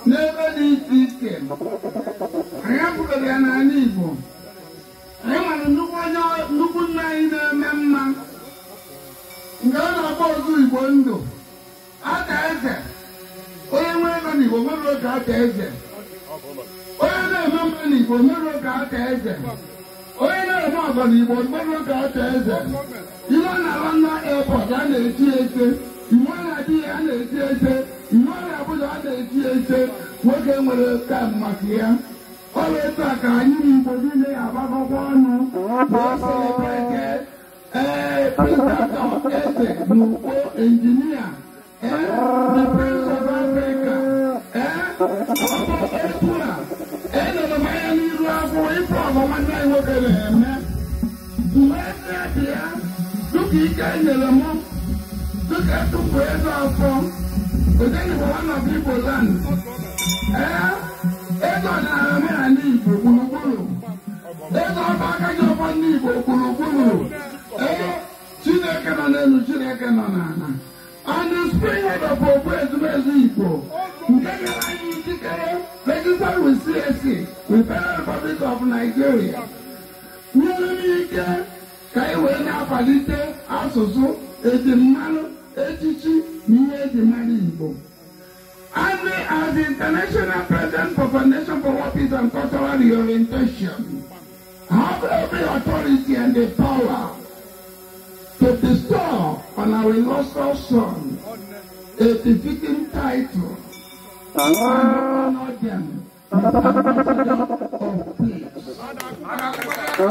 Never did this game. I am for the Ananibo. I am a Nukuna in a man. None of all good window. At the exit. Only when you will look at the exit. Only money will look at the exit. Only money will look at the exit. You don't have an airport and a theater. You want to be an theater. You want to put on the theater. Working with a cab, Makia. Always like I knew for the Abaco one. Engineer. The Prince of Africa. And the Miami Railway from one night working there. Look, he can't look at the weather from. But then one of people land. It's on a need for Kulukulu. It's on back of your need for Kulukulu. Chilekanana. And the spring of the progress Mexico. Legislature with CSC, with Federal Republic of Nigeria. We Kaiwena Palite, Asoso, Edimano, Etichi, Edimanibo. And as the International President for Foundation for World Peace and Cultural Reorientation, have every authority and the power to bestow on our illustrious son a befitting title and honor them as ambassador of peace.